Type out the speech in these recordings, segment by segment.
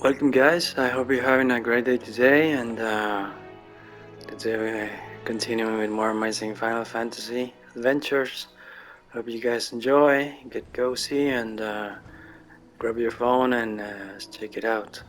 Welcome guys, I hope you're having a great day today, and today we're continuing with more amazing Final Fantasy adventures. Hope you guys enjoy, get cozy, and grab your phone and check it out.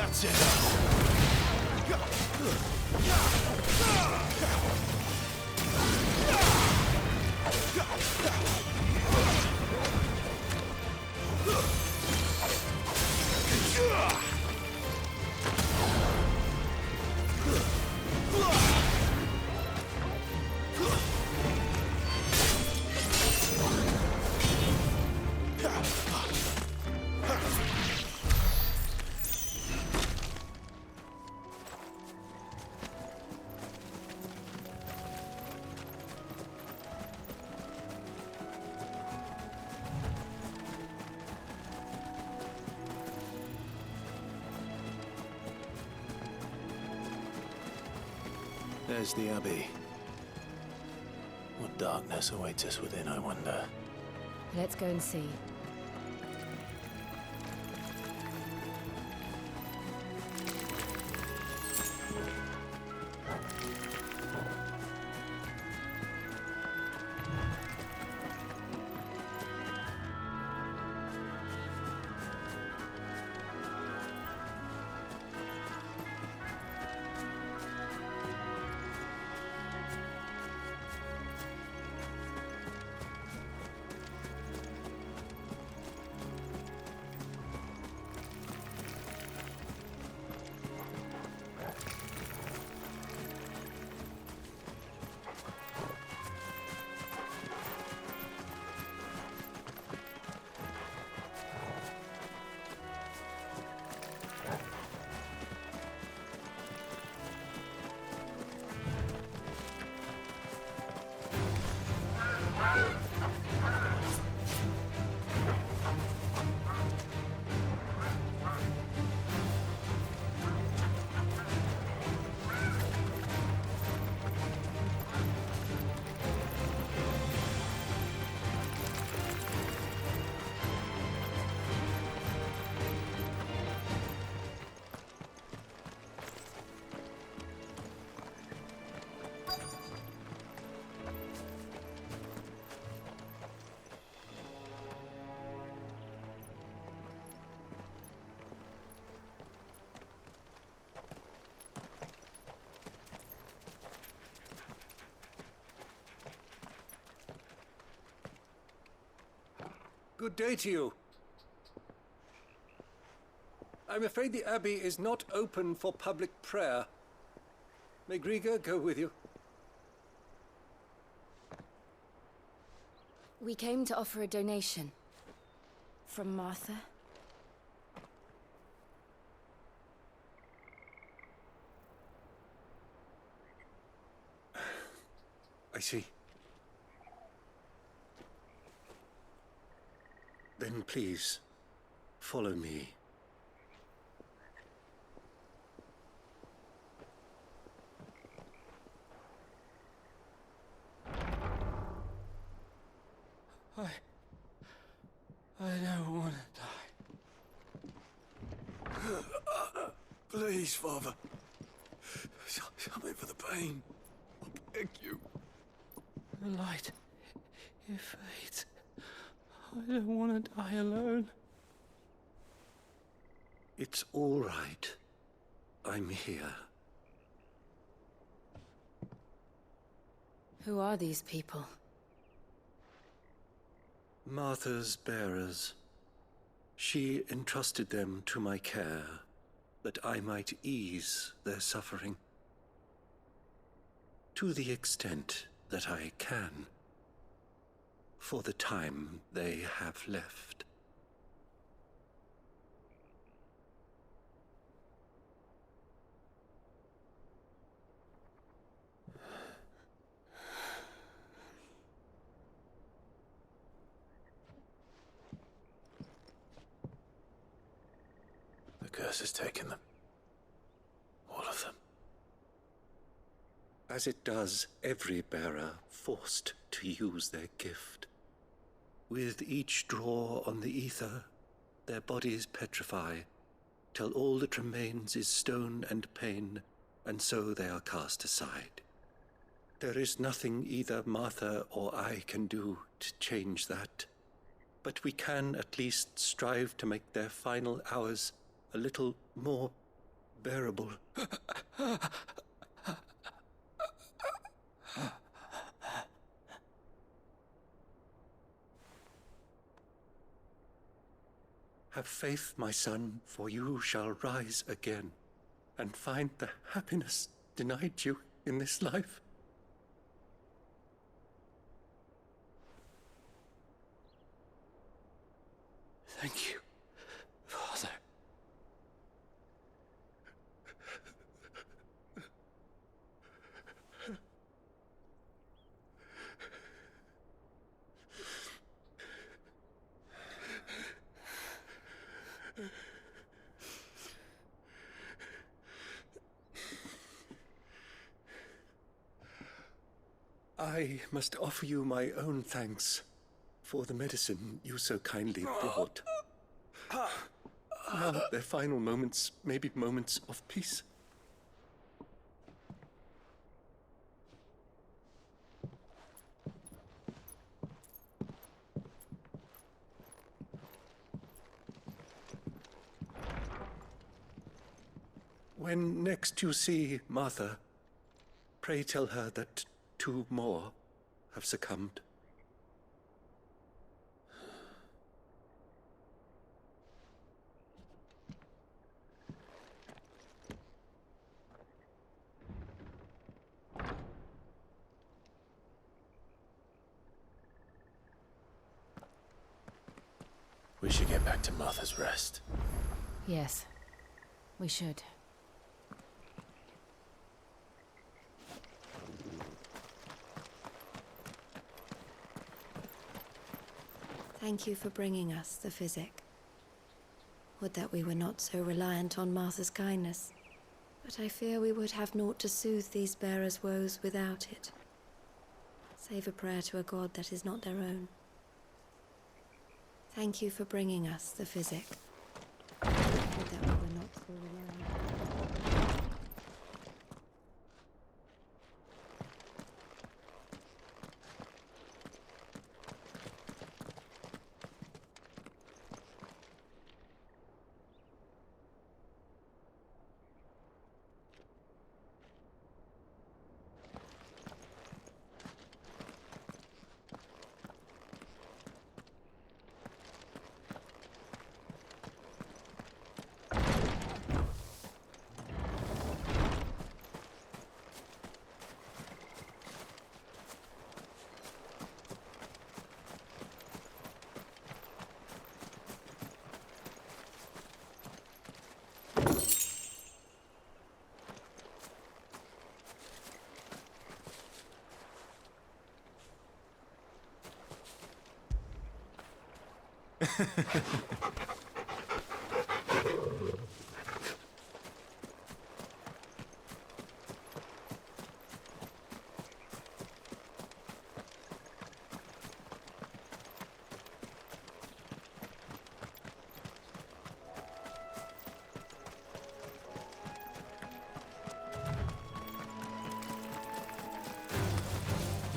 That's it. There's the Abbey. What darkness awaits us within, I wonder? Let's go and see. Good day to you. I'm afraid the Abbey is not open for public prayer. May Grieger go with you? We came to offer a donation. From Martha. I see. Then please, follow me. I don't want to die. Please, Father. Something for the pain. I beg you. The light, it fades. I don't want to die alone. It's all right. I'm here. Who are these people? Martha's bearers. She entrusted them to my care, that I might ease their suffering. To the extent that I can, for the time they have left. The curse has taken them. All of them. As it does every bearer forced to use their gift. With each draw on the ether, their bodies petrify, till all that remains is stone and pain, and so they are cast aside. There is nothing either Martha or I can do to change that, but we can at least strive to make their final hours a little more bearable. Have faith, my son, for you shall rise again and find the happiness denied you in this life. Thank you, Father. I must offer you my own thanks for the medicine you so kindly brought. Now their final moments may be moments of peace. When next you see Martha, pray tell her that 2 more have succumbed. We should get back to Martha's Rest. Yes, we should. Thank you for bringing us the physic. Would that we were not so reliant on Martha's kindness. But I fear we would have naught to soothe these bearers' woes without it. Save a prayer to a god that is not their own. Thank you for bringing us the physic. Would that we were not so reliant.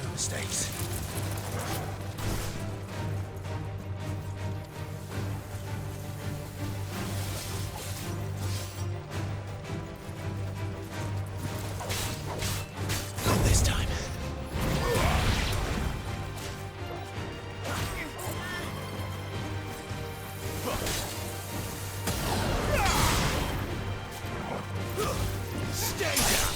No mistakes. Not this time. Stay down.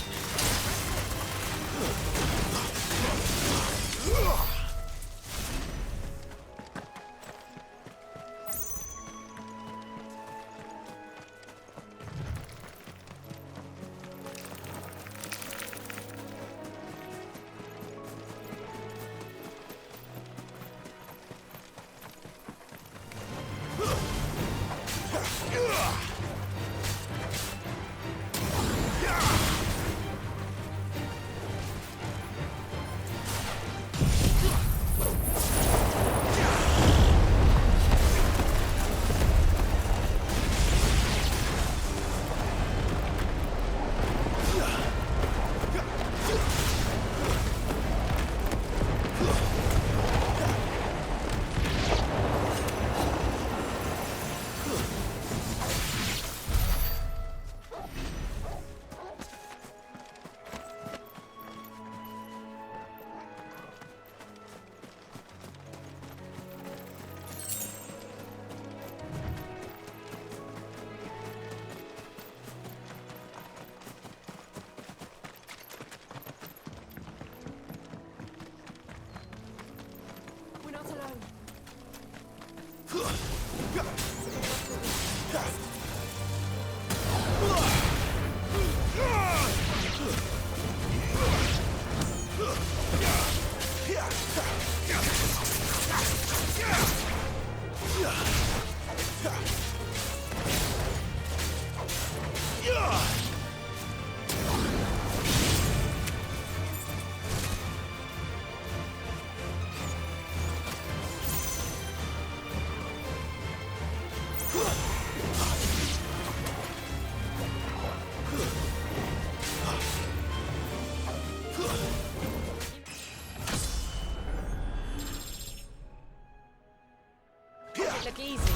Look easy.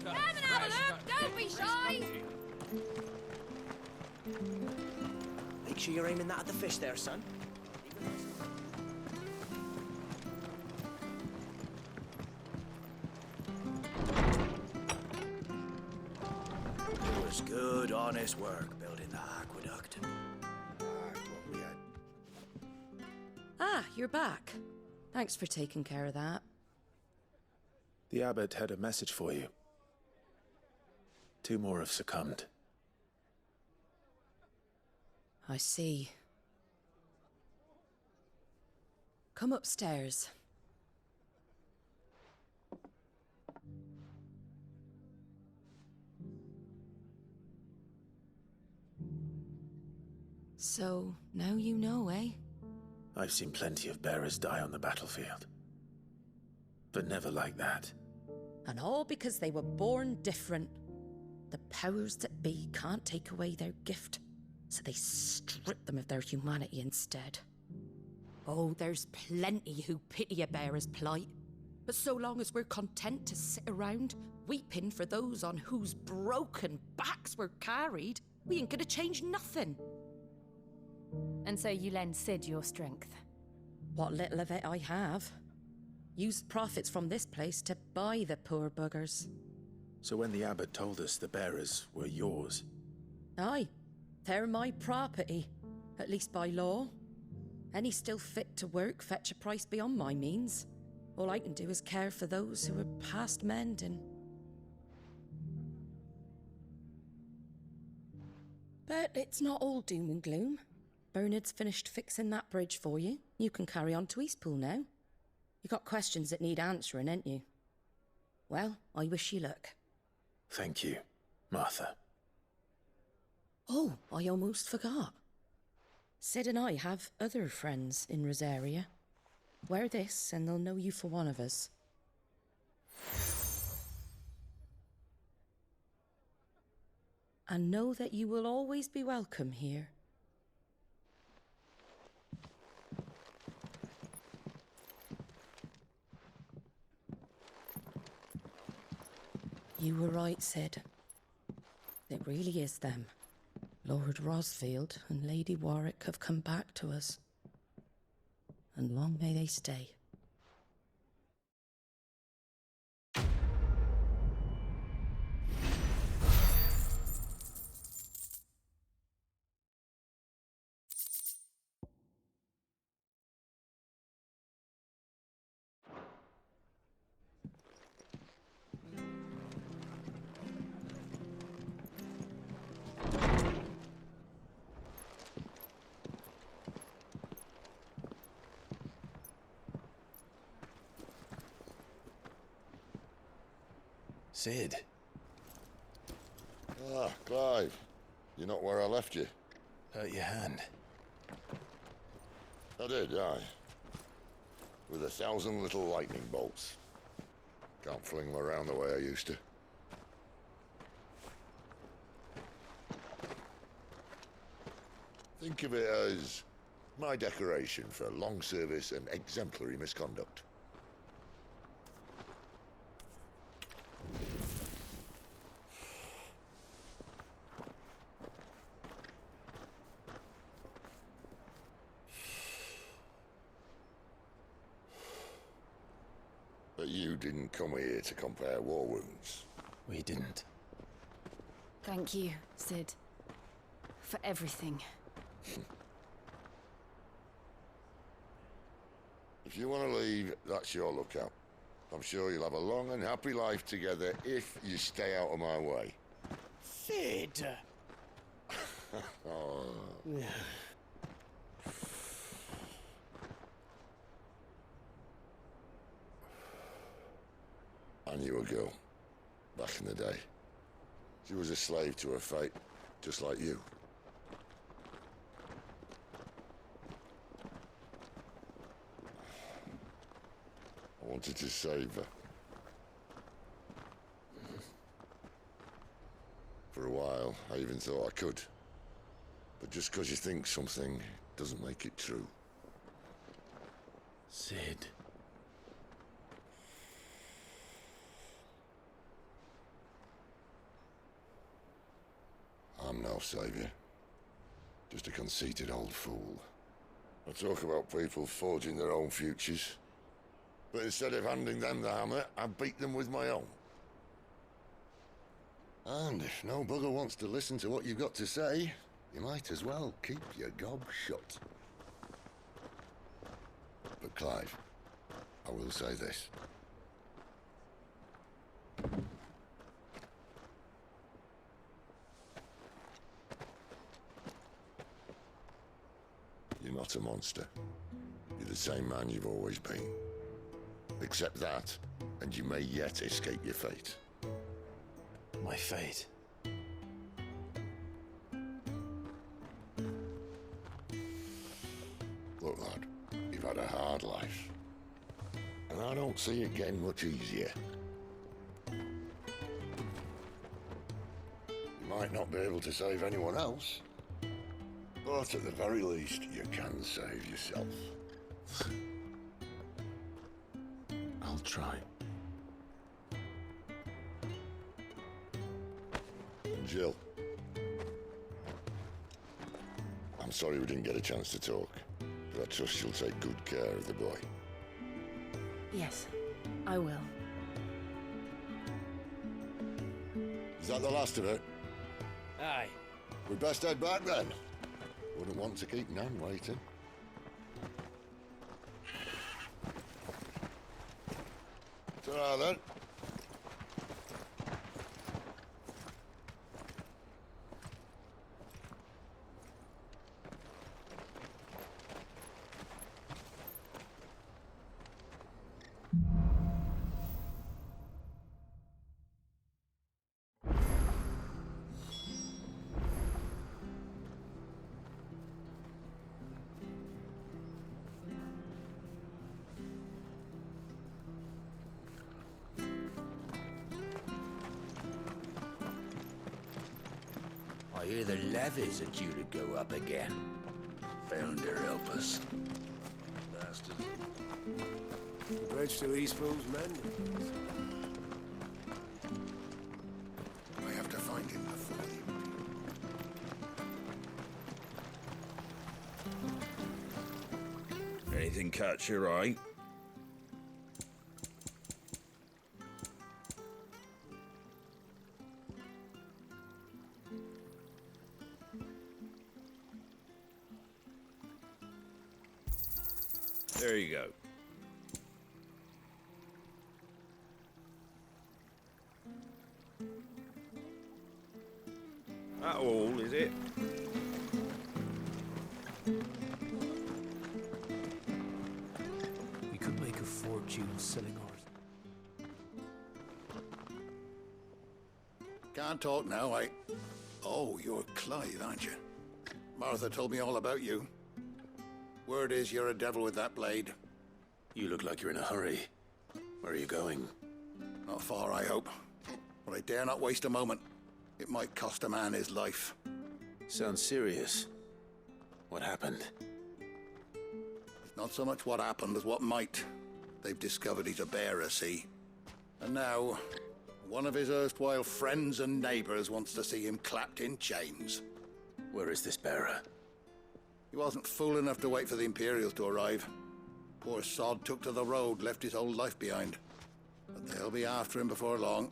Come and have a look! Don't be shy! Make sure you're aiming that at the fish there, son. It was good, honest work building that aqueduct. Ah, you're back. Thanks for taking care of that. The abbot had a message for you. 2 more have succumbed. I see. Come upstairs. So, now you know, eh? I've seen plenty of bearers die on the battlefield. But never like that. And all because they were born different. The powers that be can't take away their gift, so they strip them of their humanity instead. Oh, there's plenty who pity a bearer's plight. But so long as we're content to sit around, weeping for those on whose broken backs we're carried, we ain't gonna change nothing. And so you lend Sid your strength. What little of it I have. Used profits from this place to buy the poor buggers. So when the abbot told us the bearers were yours... Aye, they're my property, at least by law. Any still fit to work fetch a price beyond my means. All I can do is care for those who are past mending. But it's not all doom and gloom. Bernard's finished fixing that bridge for you. You can carry on to Eastpool now. You got questions that need answering, ain't you? Well, I wish you luck. Thank you, Martha. Oh, I almost forgot. Sid and I have other friends in Rosaria. Wear this and they'll know you for one of us. And know that you will always be welcome here. You were right, Sid. It really is them. Lord Rosfield and Lady Warwick have come back to us. And long may they stay. Sid. Ah, Clive. You're not where I left you. Hurt your hand. I did, aye. With 1,000 little lightning bolts. Can't fling them around the way I used to. Think of it as my decoration for long service and exemplary misconduct. didn't come here to compare war wounds. We didn't. Thank you, Sid. For everything. If you want to leave, that's your lookout. I'm sure you'll have a long and happy life together if you stay out of my way. Sid! Oh. I knew a girl, back in the day. She was a slave to her fate, just like you. I wanted to save her. For a while, I even thought I could. But just because you think something doesn't make it true. Sid. I'm no savior. Just a conceited old fool. I talk about people forging their own futures. But instead of handing them the hammer, I beat them with my own. And if no bugger wants to listen to what you've got to say, you might as well keep your gob shut. But Clive, I will say this. You're not a monster. You're the same man you've always been. Accept that, and you may yet escape your fate. My fate. Look, lad, you've had a hard life. And I don't see it getting much easier. You might not be able to save anyone else, but at the very least, you can save yourself. I'll try. Jill. I'm sorry we didn't get a chance to talk, but I trust you'll take good care of the boy. Yes, I will. Is that the last of it? Aye. We'd best head back then. Wouldn't want to keep Nan waiting. Ta-ra then. I hear the levies are due to go up again. Found their help us. Bastards. The bridge to Eastpool's mended. I have to find him before you. Anything catch your eye? There you go. That all, is it? We could make a fortune selling ours. Can't talk now, Oh, you're Clive, aren't you? Martha told me all about you. Word is you're a devil with that blade. You look like you're in a hurry. Where are you going? Not far, I hope. But I dare not waste a moment. It might cost a man his life. Sounds serious. What happened? It's not so much what happened as what might. They've discovered he's a bearer, see? And now, one of his erstwhile friends and neighbors wants to see him clapped in chains. Where is this bearer? He wasn't fool enough to wait for the Imperials to arrive. Poor sod took to the road, left his whole life behind. But they'll be after him before long.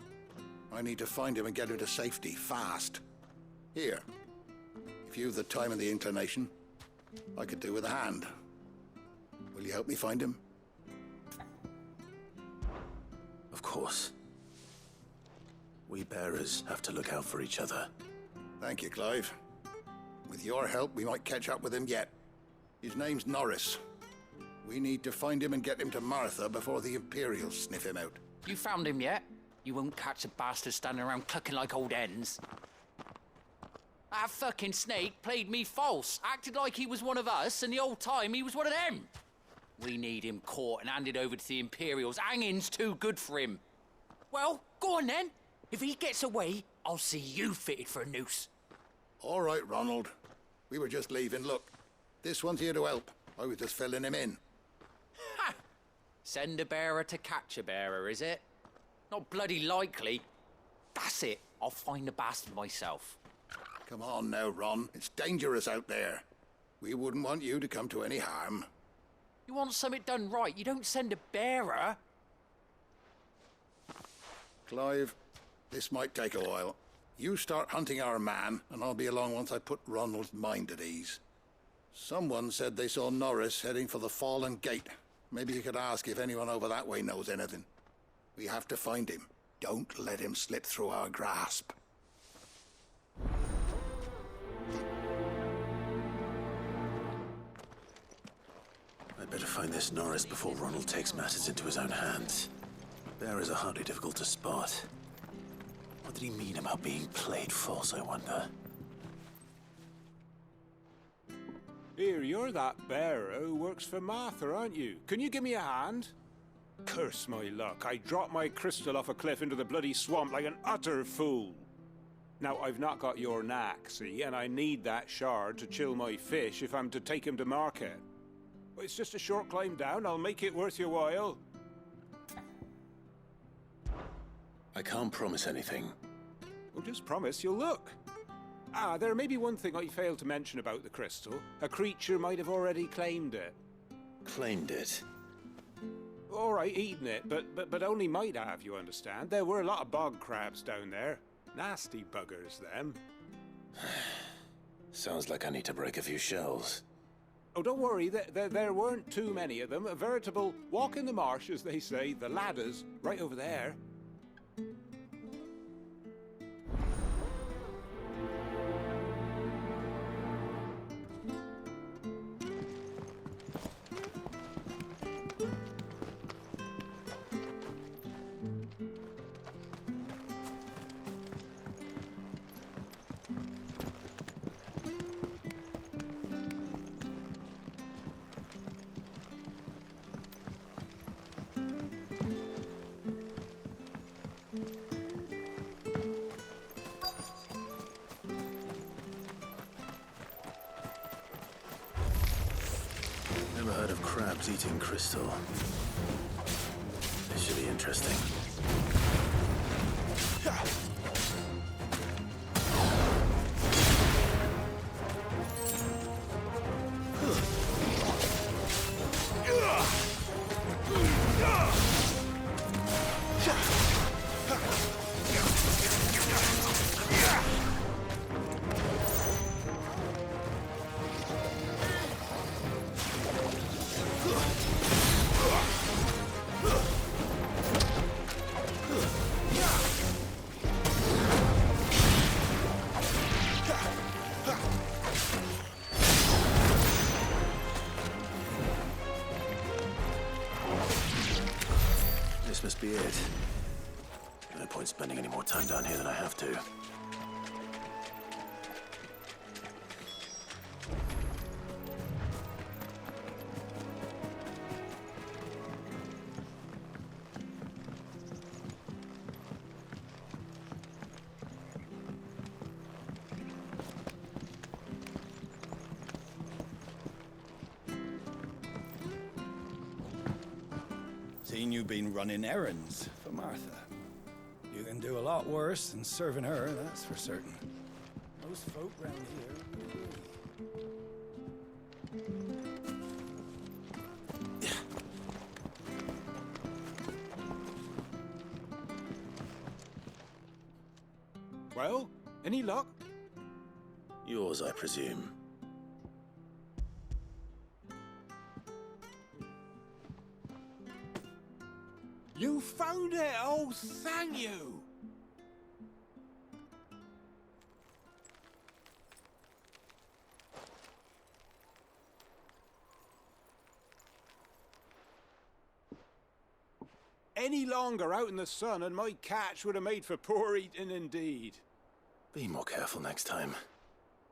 I need to find him and get him to safety, fast. Here, if you've the time and the inclination, I could do with a hand. Will you help me find him? Of course. We bearers have to look out for each other. Thank you, Clive. With your help, we might catch up with him yet. His name's Norris. We need to find him and get him to Martha before the Imperials sniff him out. You found him yet? You won't catch a bastard standing around clucking like old hens. That fucking snake played me false, acted like he was one of us, and the whole time he was one of them. We need him caught and handed over to the Imperials. Hanging's too good for him. Well, go on then. If he gets away, I'll see you fitted for a noose. All right, Ronald. We were just leaving. Look, this one's here to help. I was just filling him in. Ha! Send a bearer to catch a bearer, is it? Not bloody likely. That's it. I'll find the bastard myself. Come on now, Ron. It's dangerous out there. We wouldn't want you to come to any harm. You want something done right, you don't send a bearer. Clive, this might take a while. You start hunting our man, and I'll be along once I put Ronald's mind at ease. Someone said they saw Norris heading for the Fallen Gate. Maybe you could ask if anyone over that way knows anything. We have to find him. Don't let him slip through our grasp. I'd better find this Norris before Ronald takes matters into his own hands. Bearers are hardly difficult to spot. What did he mean about being played false, I wonder? Here, you're that bearer who works for Martha, aren't you? Can you give me a hand? Curse my luck. I dropped my crystal off a cliff into the bloody swamp like an utter fool. Now, I've not got your knack, see, and I need that shard to chill my fish if I'm to take him to market. It's just a short climb down. I'll make it worth your while. I can't promise anything. Well, just promise you'll look. Ah, there may be one thing I failed to mention about the crystal. A creature might have already claimed it. Claimed it? All right, eaten it, but only might have, you understand. There were a lot of bog crabs down there. Nasty buggers, them. Sounds like I need to break a few shells. Oh, don't worry, there weren't too many of them. A veritable walk in the marsh, as they say. The ladders, right over there. Never heard of crabs eating crystal. This should be interesting. This must be it. No point spending any more time down here than I have to. Seen you been running errands for Martha. You can do a lot worse than serving her, that's for certain. Most folk round here agree. Well, any luck? Yours, I presume. You found it! Oh, thank you! Any longer out in the sun and my catch would have made for poor eating indeed. Be more careful next time.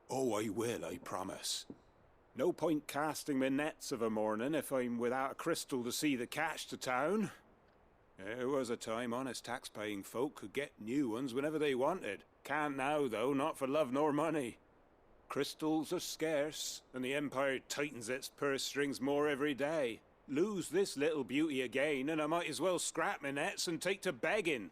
Oh, I will, I promise. No point casting my nets of a morning if I'm without a crystal to see the catch to town. There was a time honest tax-paying folk could get new ones whenever they wanted. Can't now, though, not for love nor money. Crystals are scarce, and the Empire tightens its purse strings more every day. Lose this little beauty again, and I might as well scrap my nets and take to begging.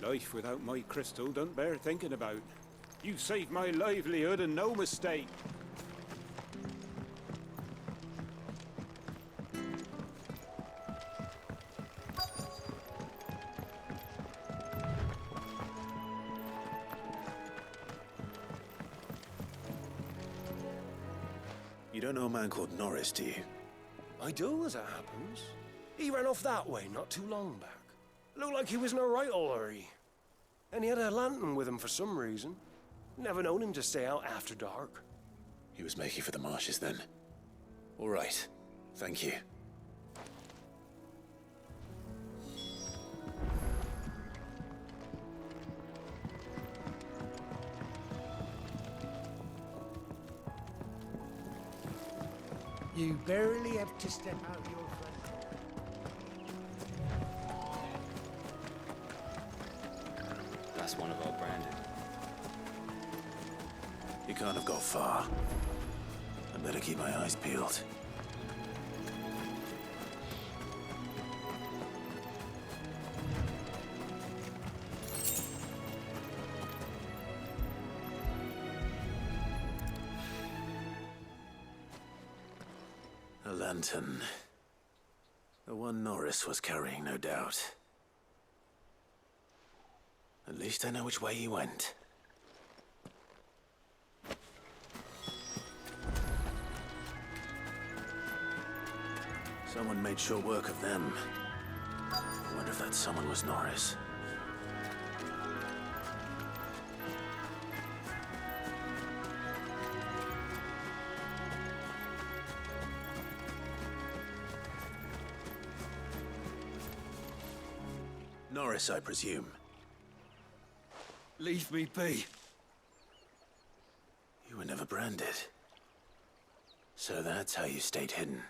Life without my crystal don't bear thinking about. You saved my livelihood and no mistake. You don't know a man called Norris, do you? I do, as it happens. He ran off that way not too long back. Looked like he was in a right old hurry. And he had a lantern with him for some reason. Never known him to stay out after dark. He was making for the marshes then. All right. Thank you. You barely have to step out your front. That's one of our branded. You can't have got far. I better keep my eyes peeled. A lantern. The one Norris was carrying, no doubt. At least I know which way he went. Someone made short work of them. I wonder if that someone was Norris. Norris, I presume. Leave me be. You were never branded. So that's how you stayed hidden.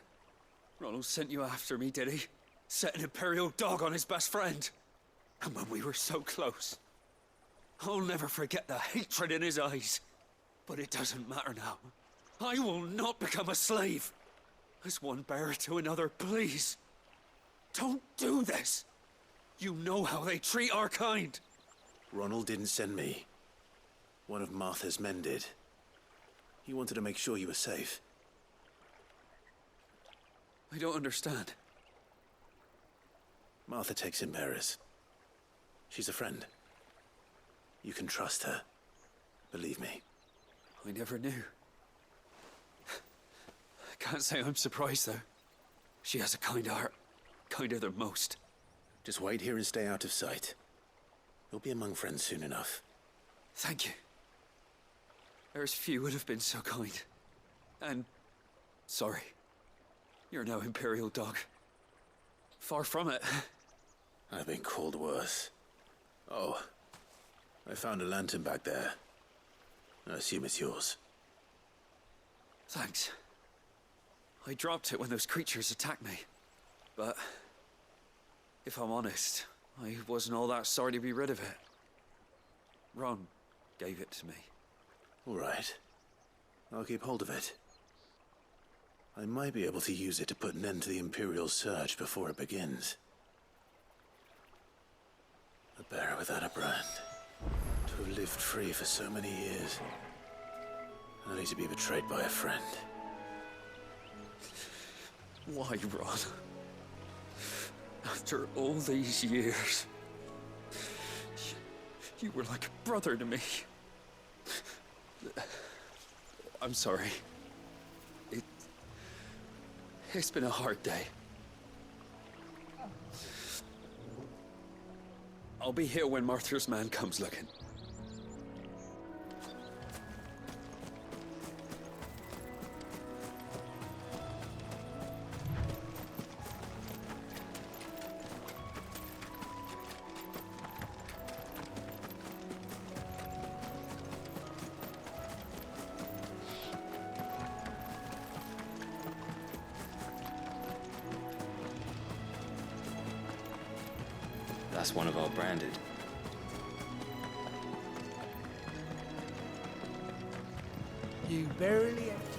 Ronald sent you after me, did he? Set an Imperial dog on his best friend. And when we were so close. I'll never forget the hatred in his eyes. But it doesn't matter now. I will not become a slave. As one bearer to another, please. Don't do this. You know how they treat our kind. Ronald didn't send me. One of Martha's men did. He wanted to make sure you were safe. I don't understand. Martha takes in bearers. She's a friend. You can trust her. Believe me. I never knew. I can't say I'm surprised, though. She has a kind heart. Kinder than most. Just wait here and stay out of sight. You'll be among friends soon enough. Thank you. There's few would have been so kind. And... sorry. You're no Imperial dog. Far from it. I've been called worse. Oh. I found a lantern back there. I assume it's yours. Thanks. I dropped it when those creatures attacked me. But... if I'm honest, I wasn't all that sorry to be rid of it. Ron gave it to me. All right. I'll keep hold of it. I might be able to use it to put an end to the Imperial surge before it begins. A bearer without a brand. To have lived free for so many years. Only to be betrayed by a friend. Why, Ron? After all these years, you were like a brother to me. I'm sorry. It's been a hard day. I'll be here when Martha's man comes looking. That's one of our branded. You barely have to...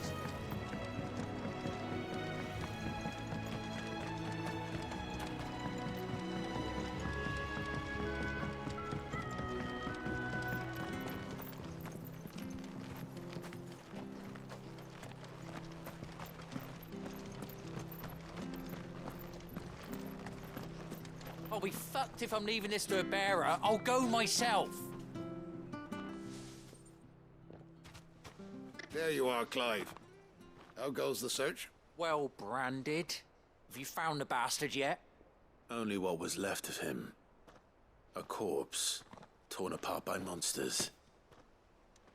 I'll be fucked if I'm leaving this to a bearer. I'll go myself. There you are, Clive. How goes the search? Well branded. Have you found the bastard yet? Only what was left of him. A corpse, torn apart by monsters.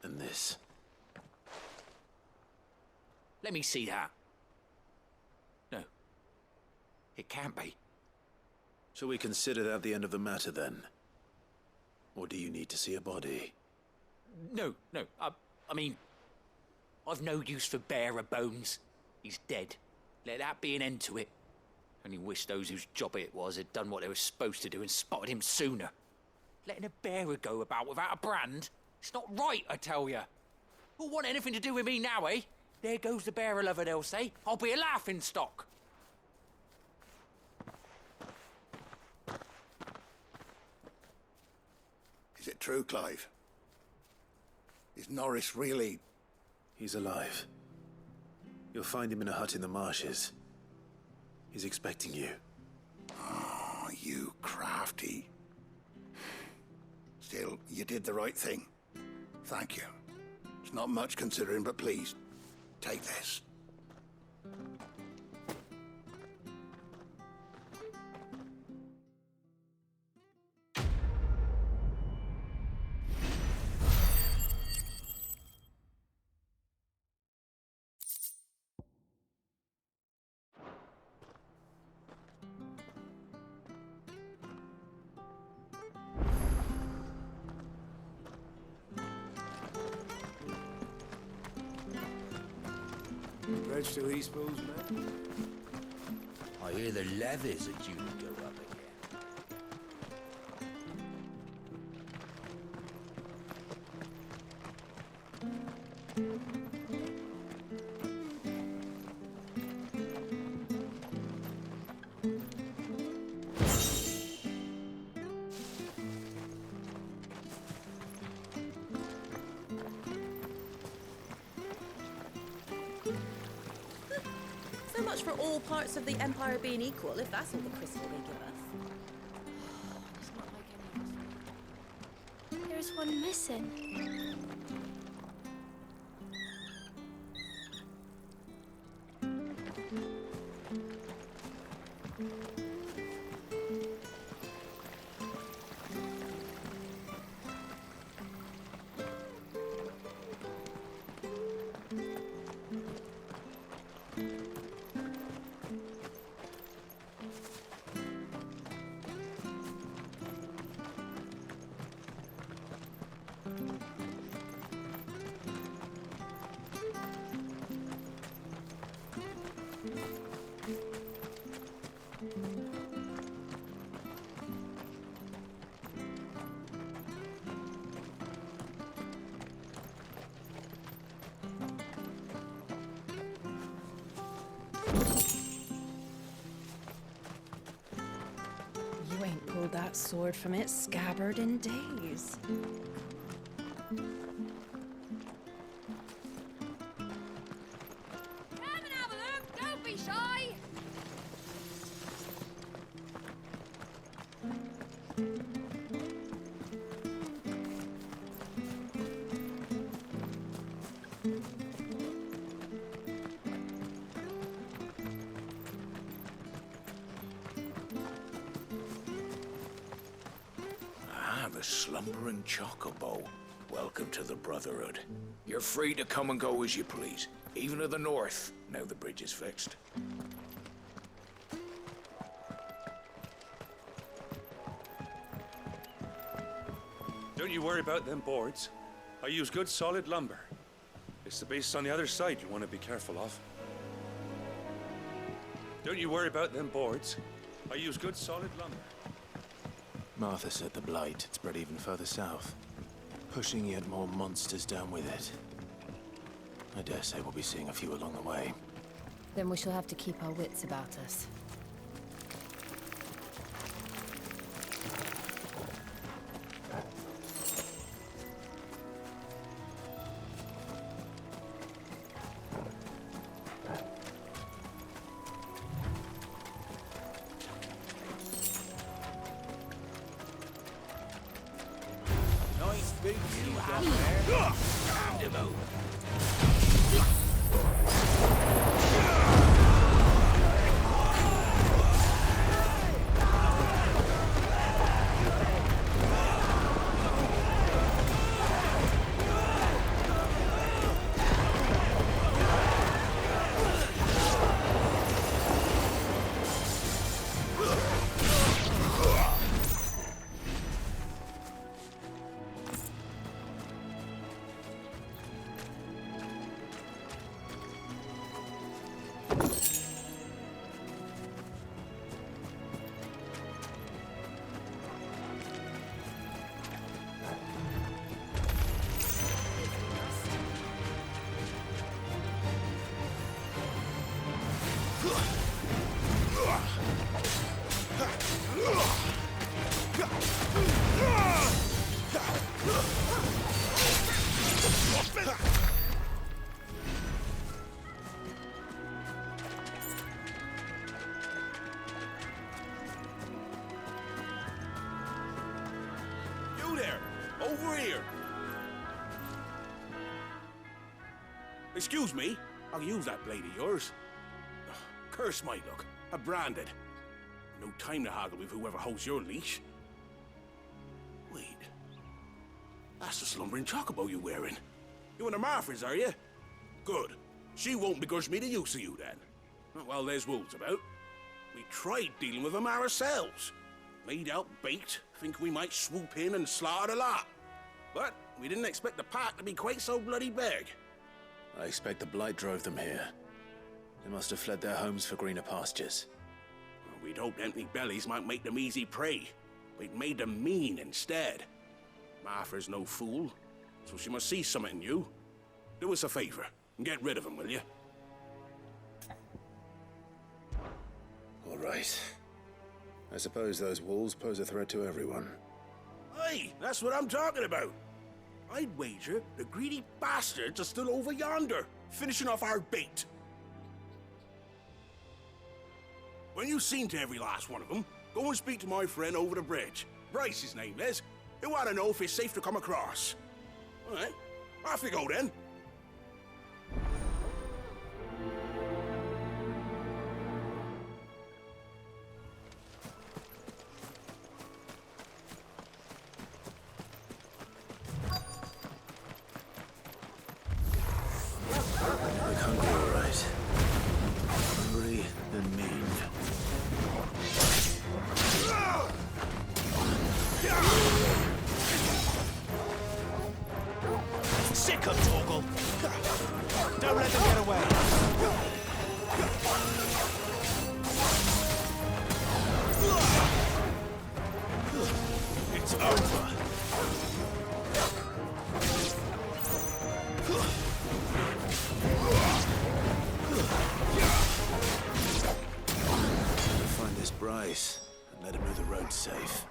And this. Let me see that. No. It can't be. Shall we consider that the end of the matter, then? Or do you need to see a body? No. I mean, I've no use for bearer bones. He's dead. Let that be an end to it. Only wish those whose job it was had done what they were supposed to do and spotted him sooner. Letting a bearer go about without a brand? It's not right, I tell you. Who'll want anything to do with me now, eh? There goes the bearer lover, they'll say. I'll be a laughing stock. Is it true, Clive? Is Norris really... He's alive. You'll find him in a hut in the marshes. He's expecting you. Oh, you crafty. Still, you did the right thing. Thank you. It's not much considering, but please, take this. Bridge to Eastpool's, man. I hear the levies are due to go up again. So much for all parts of the Empire being equal, if that's all the crystal they give us. It's not like any of us. There's one missing. sword from its scabbard in days. Come and have a look, don't be shy! Ah, the slumbering chocobo. Welcome to the Brotherhood. You're free to come and go as you please, even to the north, now the bridge is fixed. Don't you worry about them boards. I use good solid lumber. It's the base on the other side you want to be careful of. Don't you worry about them boards. I use good solid lumber. Martha said the blight had spread even further south, pushing yet more monsters down with it. I dare say we'll be seeing a few along the way. Then we shall have to keep our wits about us. Nice big view down there. Roundabout. You there! Over here! Excuse me, I'll use that blade of yours. Ugh, curse my luck. I'm branded. No time to haggle with whoever holds your leash. Wait. That's the slumbering chocobo you're wearing. You and the Marthas, are you? Good. She won't begrudge me the use of you, then. Not while there's wolves about. We tried dealing with them ourselves. Laid out bait, think we might swoop in and slaughter the lot. But we didn't expect the pack to be quite so bloody big. I expect the blight drove them here. They must have fled their homes for greener pastures. Well, we'd hoped empty bellies might make them easy prey. We'd made them mean instead. Martha's no fool, so she must see something in you. Do us a favor and get rid of them, will you? All right. I suppose those wolves pose a threat to everyone. Aye, that's what I'm talking about. I'd wager the greedy bastards are still over yonder, finishing off our bait. When you've seen to every last one of them, go and speak to my friend over the bridge. Bryce, his name is. He'll want to know if it's safe to come across. All right, off you go then. Look hungry, all right. Hungry and mean. Sick of Torgal! Don't let them get away! It's over! Find this Bryce and let him know the road's safe.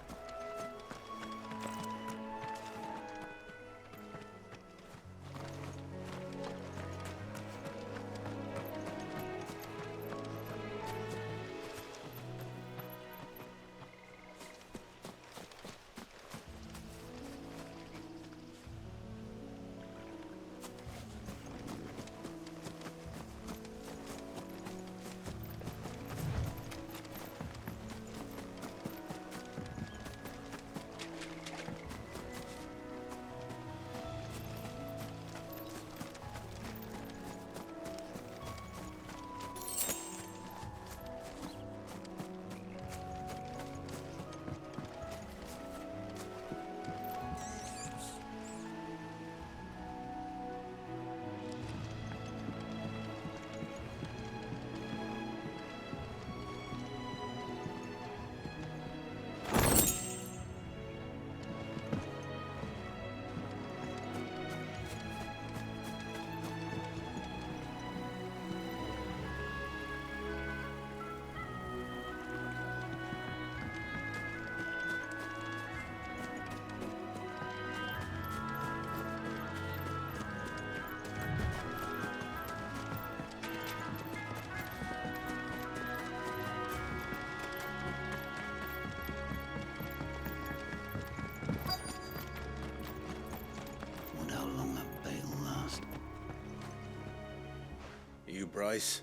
Bryce.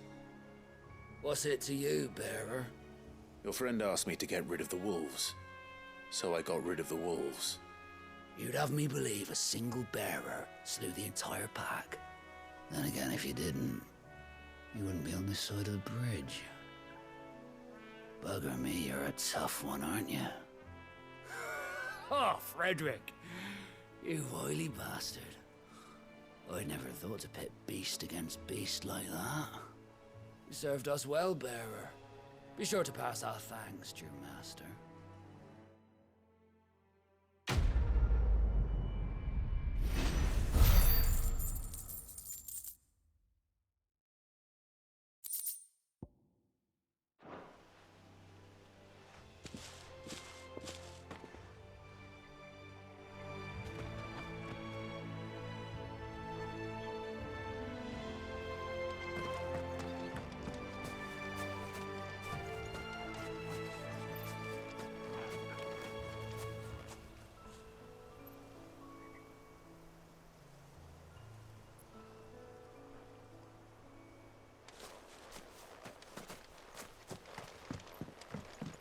What's it to you, bearer? Your friend asked me to get rid of the wolves. So I got rid of the wolves. You'd have me believe a single bearer slew the entire pack. Then again, if you didn't, you wouldn't be on this side of the bridge. Bugger me, you're a tough one, aren't you? Oh, Frederick! You wily bastard. I never thought to pit beast against beast like that. You served us well, bearer. Be sure to pass our thanks to your master.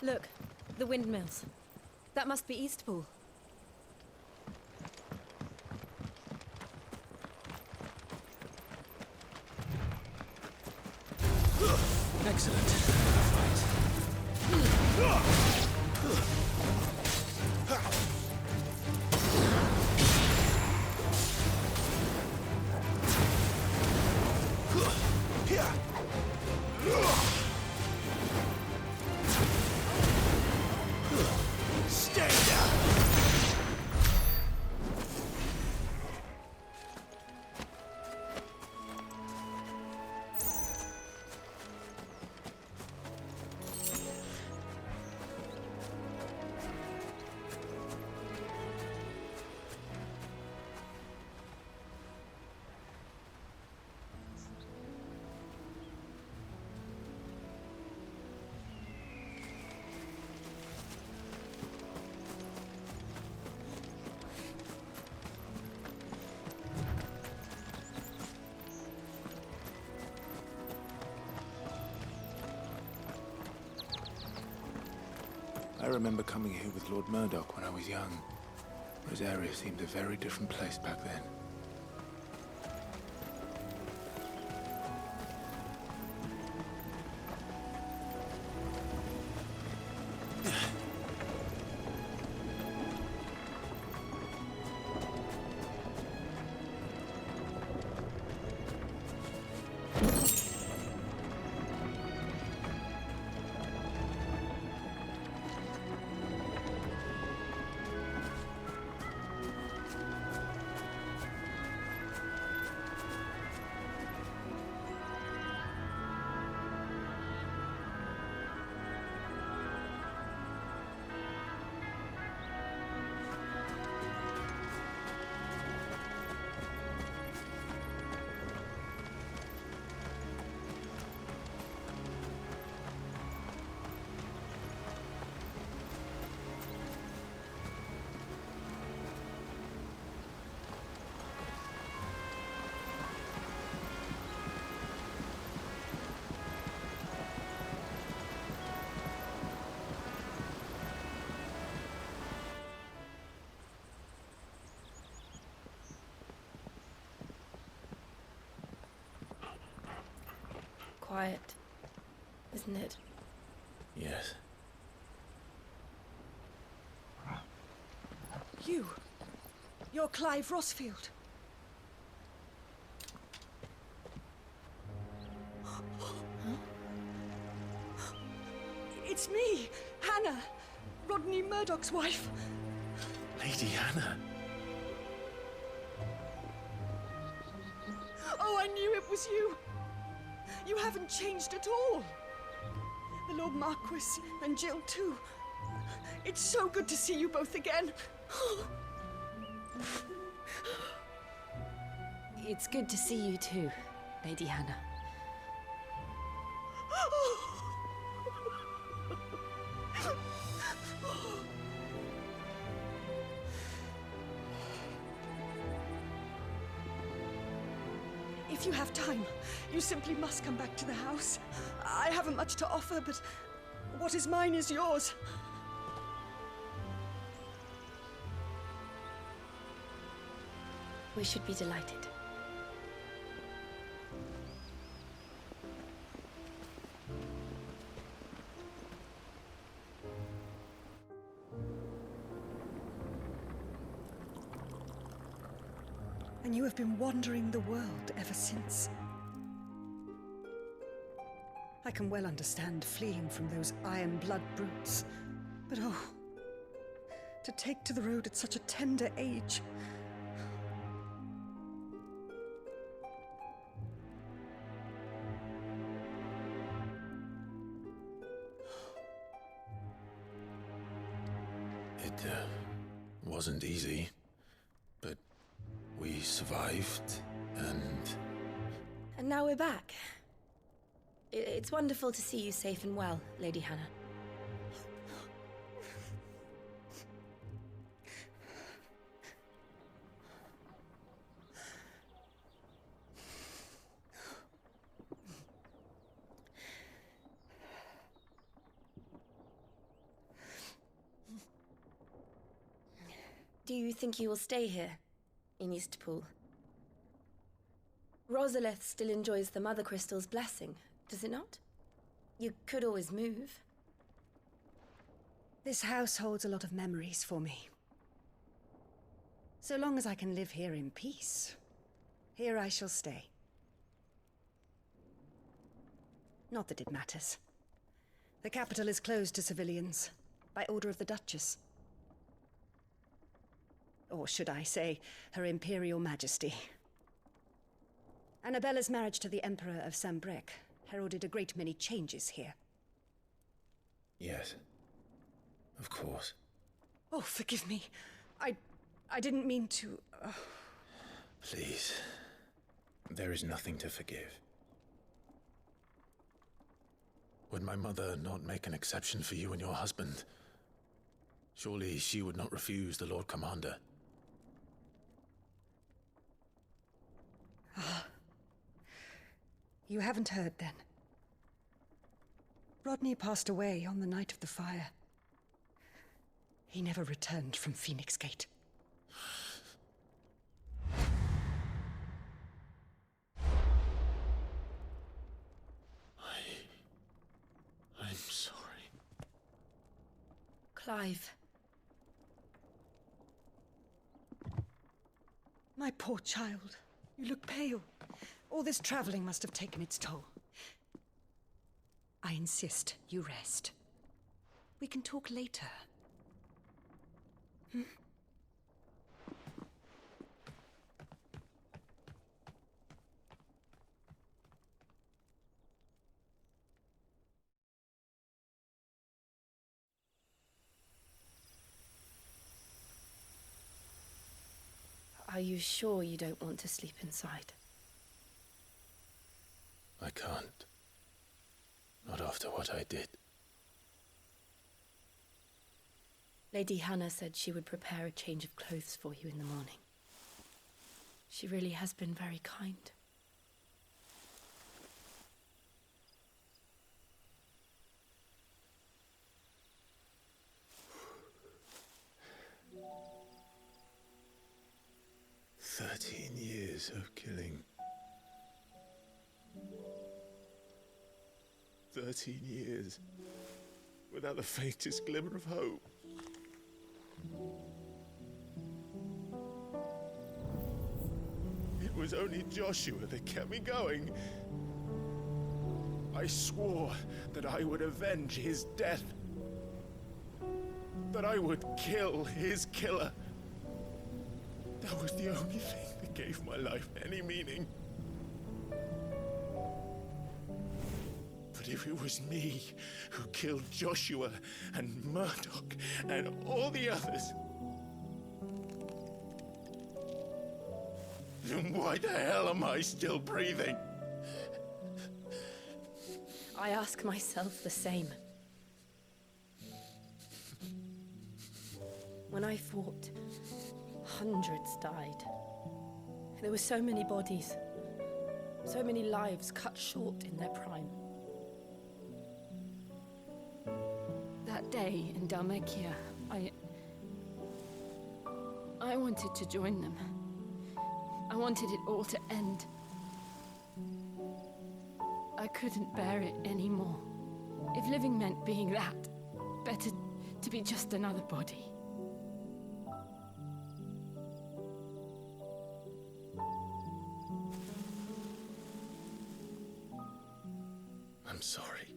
Look, the windmills. That must be Eastpool. Excellent. Stay down! I remember coming here with Lord Murdoch when I was young. Rosaria seemed a very different place back then. Quiet, isn't it? Yes. You're Clive Rossfield. It's me, Hannah, Rodney Murdoch's wife. Lady Hannah. Oh, I knew it was you. You haven't changed at all. The Lord Marquis and Jill too. It's so good to see you both again. It's good to see you too, Lady Hannah. If If you have time, you simply must come back to the house. I haven't much to offer, but what is mine is yours. We should be delighted. And you have been wandering the world ever since. I can well understand fleeing from those iron blood brutes, but oh, to take to the road at such a tender age. It wasn't easy, but we survived, and... And now we're back. It's wonderful to see you safe and well, Lady Hannah. Do you think you will stay here, in Eastpool? Rosalith still enjoys the Mother Crystal's blessing, does it not? You could always move. This house holds a lot of memories for me. So long as I can live here in peace, here I shall stay. Not that it matters. The capital is closed to civilians, by order of the Duchess. Or should I say, Her Imperial Majesty. Annabella's marriage to the Emperor of Sambrec heralded a great many changes here. Yes. Of course. Oh, forgive me. I didn't mean to... Please. There is nothing to forgive. Would my mother not make an exception for you and your husband? Surely she would not refuse the Lord Commander. Ah. You haven't heard, then. Rodney passed away on the night of the fire. He never returned from Phoenix Gate. I'm sorry. Clive. My poor child. You look pale. All this traveling must have taken its toll. I insist you rest. We can talk later. Hmm? Are you sure you don't want to sleep inside? I can't. Not after what I did. Lady Hannah said she would prepare a change of clothes for you in the morning. She really has been very kind. Years of killing. 13 years without the faintest glimmer of hope. It was only Joshua that kept me going. I swore that I would avenge his death. That I would kill his killer. That was the only thing that gave my life any meaning. But if it was me who killed Joshua and Murdoch and all the others, then why the hell am I still breathing? I ask myself the same. When I fought, hundreds died. There were so many bodies. So many lives cut short in their prime. That day in Dalmekia, I wanted to join them. I wanted it all to end. I couldn't bear it anymore. If living meant being that, better to be just another body. I'm sorry.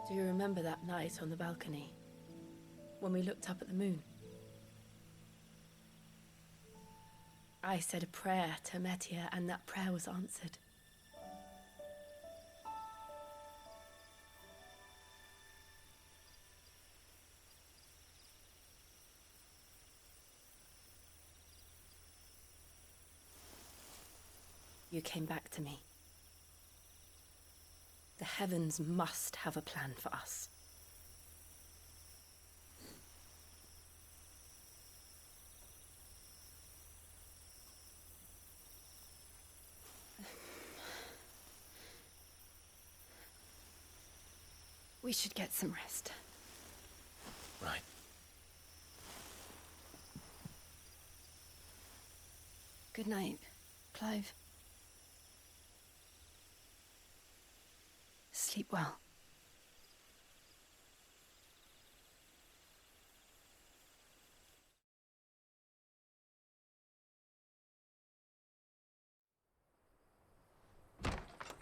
Do you remember that night on the balcony? When we looked up at the moon? I said a prayer to Metia, and that prayer was answered. You came back to me. The heavens must have a plan for us. We should get some rest. Right. Good night, Clive. Sleep well.